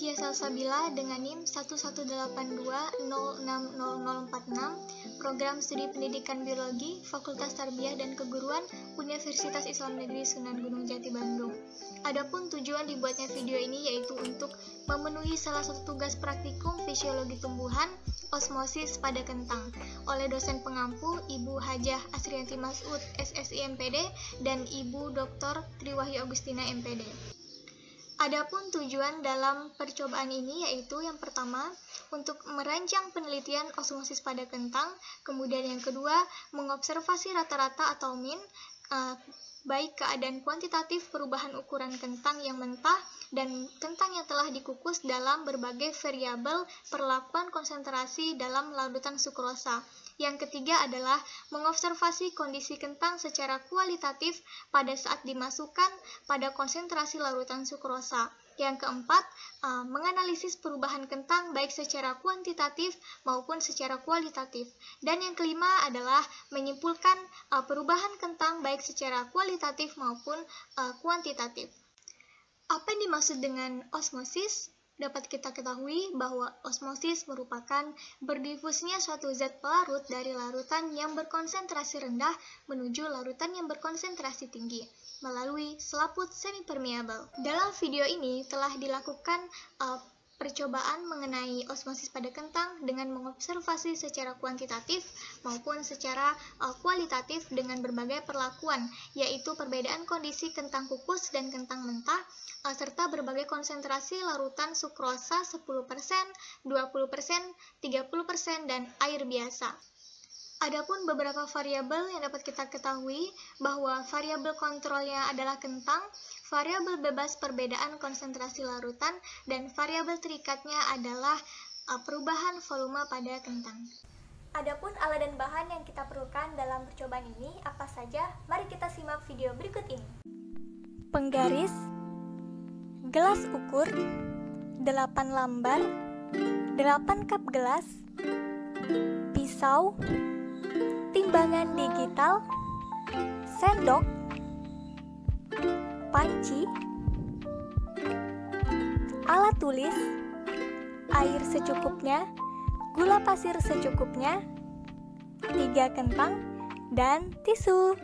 Ihya Salsabila dengan NIM 11820600046, Program Studi Pendidikan Biologi, Fakultas Tarbiyah dan Keguruan, Universitas Islam Negeri Sunan Gunung Jati Bandung. Adapun tujuan dibuatnya video ini yaitu untuk memenuhi salah satu tugas praktikum fisiologi tumbuhan, osmosis pada kentang, oleh dosen pengampu Ibu Hajah Asrianti Masud, SSI MPD, dan Ibu Dr. Triwahyu Agustina MPD. Adapun tujuan dalam percobaan ini yaitu yang pertama, untuk merancang penelitian osmosis pada kentang, kemudian yang kedua, mengobservasi rata-rata atau min, baik keadaan kuantitatif perubahan ukuran kentang yang mentah dan kentang yang telah dikukus dalam berbagai variabel perlakuan konsentrasi dalam larutan sukrosa. Yang ketiga adalah mengobservasi kondisi kentang secara kualitatif pada saat dimasukkan pada konsentrasi larutan sukrosa. Yang keempat, menganalisis perubahan kentang baik secara kuantitatif maupun secara kualitatif. Dan yang kelima adalah menyimpulkan perubahan kentang baik secara kualitatif maupun kuantitatif. Apa yang dimaksud dengan osmosis? Dapat kita ketahui bahwa osmosis merupakan berdifusnya suatu zat pelarut dari larutan yang berkonsentrasi rendah menuju larutan yang berkonsentrasi tinggi melalui selaput semipermeabel. Dalam video ini telah dilakukan percobaan mengenai osmosis pada kentang dengan mengobservasi secara kuantitatif maupun secara kualitatif dengan berbagai perlakuan, yaitu perbedaan kondisi kentang kukus dan kentang mentah, serta berbagai konsentrasi larutan sukrosa 10%, 20%, 30%, dan air biasa. Adapun beberapa variabel yang dapat kita ketahui bahwa variabel kontrolnya adalah kentang, variabel bebas perbedaan konsentrasi larutan, dan variabel terikatnya adalah perubahan volume pada kentang. Adapun alat dan bahan yang kita perlukan dalam percobaan ini apa saja? Mari kita simak video berikut ini. Penggaris, gelas ukur, 8 lambar, 8 cup gelas, pisau, timbangan digital, sendok, panci, alat tulis, air secukupnya, gula pasir secukupnya, 3 kentang, dan tisu.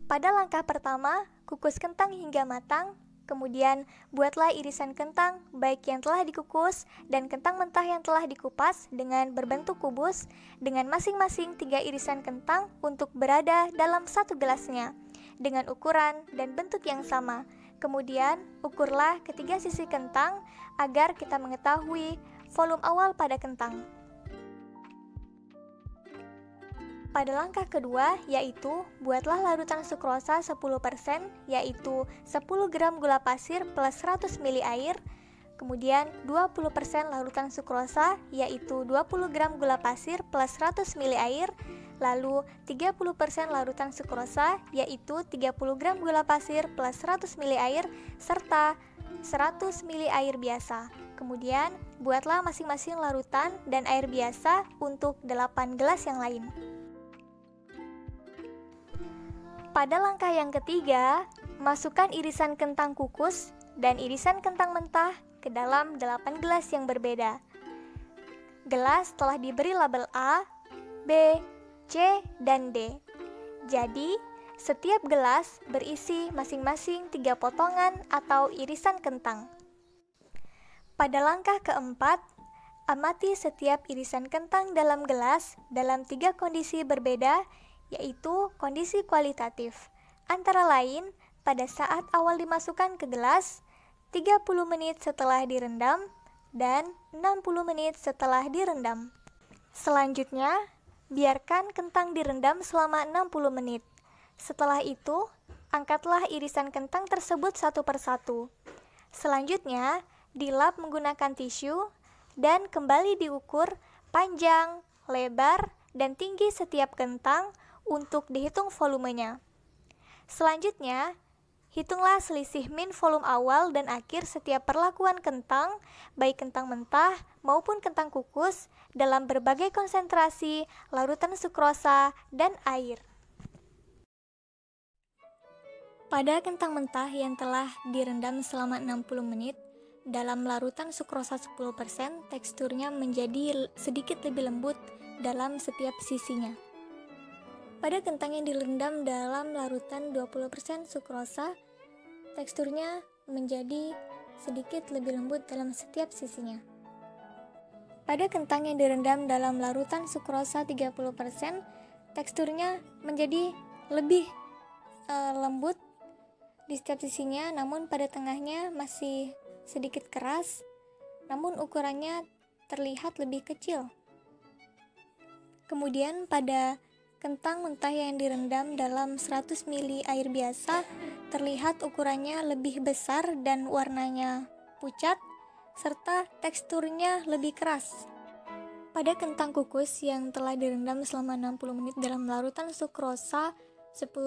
Pada langkah pertama, kukus kentang hingga matang. Kemudian, buatlah irisan kentang, baik yang telah dikukus dan kentang mentah yang telah dikupas dengan berbentuk kubus, dengan masing-masing 3 irisan kentang untuk berada dalam satu gelasnya, dengan ukuran dan bentuk yang sama. Kemudian, ukurlah ketiga sisi kentang agar kita mengetahui volume awal pada kentang. Pada langkah kedua, yaitu buatlah larutan sukrosa 10%, yaitu 10 gram gula pasir plus 100 ml air, kemudian 20% larutan sukrosa, yaitu 20 gram gula pasir plus 100 ml air, lalu 30% larutan sukrosa, yaitu 30 gram gula pasir plus 100 ml air, serta 100 ml air biasa. Kemudian, buatlah masing-masing larutan dan air biasa untuk 8 gelas yang lain. Pada langkah yang ketiga, masukkan irisan kentang kukus dan irisan kentang mentah ke dalam 8 gelas yang berbeda. Gelas telah diberi label A, B, C, dan D. Jadi, setiap gelas berisi masing-masing 3 potongan atau irisan kentang. Pada langkah keempat, amati setiap irisan kentang dalam gelas dalam 3 kondisi berbeda, yaitu kondisi kualitatif, antara lain pada saat awal dimasukkan ke gelas, 30 menit setelah direndam, dan 60 menit setelah direndam. Selanjutnya, biarkan kentang direndam selama 60 menit. Setelah itu, angkatlah irisan kentang tersebut satu persatu. Selanjutnya, dilap menggunakan tisu, dan kembali diukur panjang, lebar, dan tinggi setiap kentang untuk dihitung volumenya. Selanjutnya, hitunglah selisih min volume awal dan akhir setiap perlakuan kentang, baik kentang mentah maupun kentang kukus, dalam berbagai konsentrasi, larutan sukrosa, dan air. Pada kentang mentah yang telah direndam selama 60 menit, dalam larutan sukrosa 10%, teksturnya menjadi sedikit lebih lembut dalam setiap sisinya. Pada kentang yang direndam dalam larutan 20% sukrosa, teksturnya menjadi sedikit lebih lembut dalam setiap sisinya. Pada kentang yang direndam dalam larutan sukrosa 30%, teksturnya menjadi lebih lembut di setiap sisinya, namun pada tengahnya masih sedikit keras, namun ukurannya terlihat lebih kecil. Kemudian pada kentang mentah yang direndam dalam 100 ml air biasa, terlihat ukurannya lebih besar dan warnanya pucat, serta teksturnya lebih keras. Pada kentang kukus yang telah direndam selama 60 menit dalam larutan sukrosa 10%,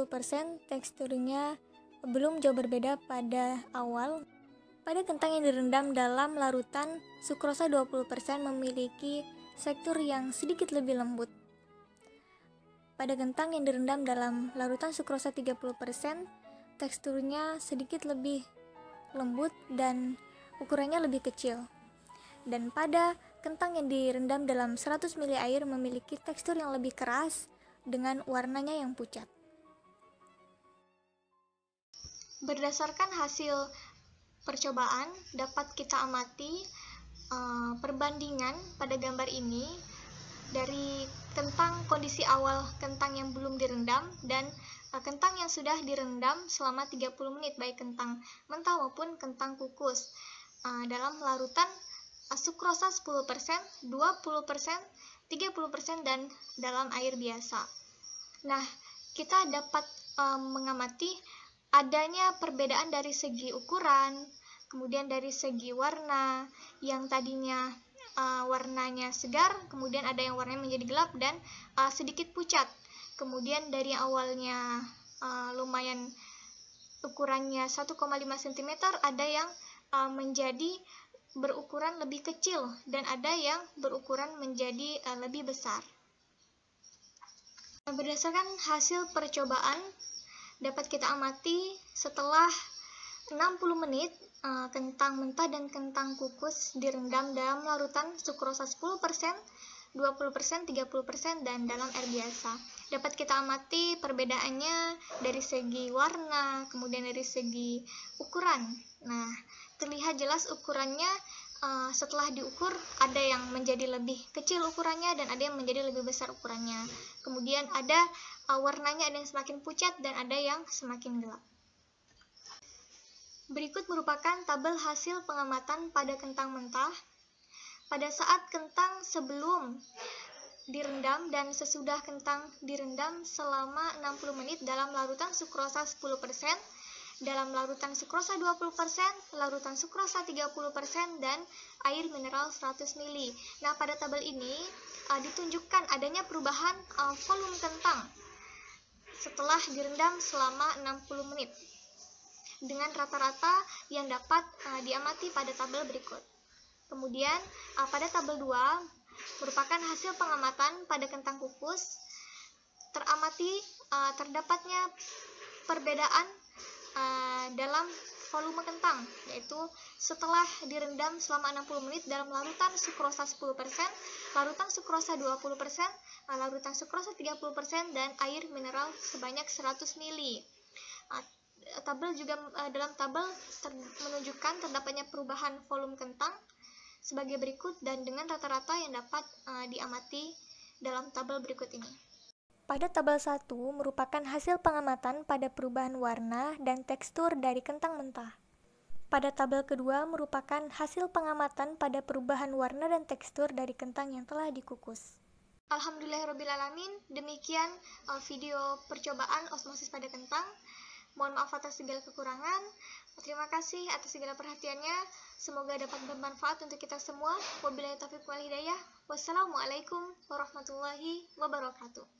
teksturnya belum jauh berbeda pada awal. Pada kentang yang direndam dalam larutan sukrosa 20% memiliki tekstur yang sedikit lebih lembut. Pada kentang yang direndam dalam larutan sukrosa 30%, teksturnya sedikit lebih lembut dan ukurannya lebih kecil. Dan pada kentang yang direndam dalam 100 ml air memiliki tekstur yang lebih keras dengan warnanya yang pucat. Berdasarkan hasil percobaan, dapat kita amati perbandingan pada gambar ini dari kentang kondisi awal kentang yang belum direndam dan kentang yang sudah direndam selama 30 menit, baik kentang mentah maupun kentang kukus dalam larutan sukrosa 10%, 20%, 30% dan dalam air biasa. Nah, kita dapat mengamati adanya perbedaan dari segi ukuran, kemudian dari segi warna, yang tadinya warnanya segar, kemudian ada yang warnanya menjadi gelap dan sedikit pucat. Kemudian dari awalnya lumayan ukurannya 1,5 cm, ada yang menjadi berukuran lebih kecil dan ada yang berukuran menjadi lebih besar. Berdasarkan hasil percobaan, dapat kita amati setelah 60 menit kentang mentah dan kentang kukus direndam dalam larutan sukrosa 10%, 20%, 30% dan dalam air biasa. Dapat kita amati perbedaannya dari segi warna, kemudian dari segi ukuran. Nah, terlihat jelas ukurannya setelah diukur ada yang menjadi lebih kecil ukurannya dan ada yang menjadi lebih besar ukurannya. Kemudian ada warnanya, ada yang semakin pucat dan ada yang semakin gelap. Berikut merupakan tabel hasil pengamatan pada kentang mentah. Pada saat kentang sebelum direndam dan sesudah kentang direndam selama 60 menit dalam larutan sukrosa 10%, dalam larutan sukrosa 20%, larutan sukrosa 30% dan air mineral 100 ml. Nah, pada tabel ini ditunjukkan adanya perubahan volume kentang setelah direndam selama 60 menit dengan rata-rata yang dapat diamati pada tabel berikut. Kemudian pada tabel 2 merupakan hasil pengamatan pada kentang kukus. Teramati terdapatnya perbedaan dalam volume kentang, yaitu setelah direndam selama 60 menit dalam larutan sukrosa 10%, larutan sukrosa 20%, larutan sukrosa 30% dan air mineral sebanyak 100 ml. Tabel juga dalam tabel menunjukkan terdapatnya perubahan volume kentang sebagai berikut dan dengan rata-rata yang dapat diamati dalam tabel berikut ini. Pada tabel 1 merupakan hasil pengamatan pada perubahan warna dan tekstur dari kentang mentah. Pada tabel kedua merupakan hasil pengamatan pada perubahan warna dan tekstur dari kentang yang telah dikukus. Alhamdulillahirrabbilalamin, demikian video percobaan osmosis pada kentang. Mohon maaf atas segala kekurangan. Terima kasih atas segala perhatiannya. Semoga dapat bermanfaat untuk kita semua. Wabillahi taufiq wal hidayah. Wassalamualaikum warahmatullahi wabarakatuh.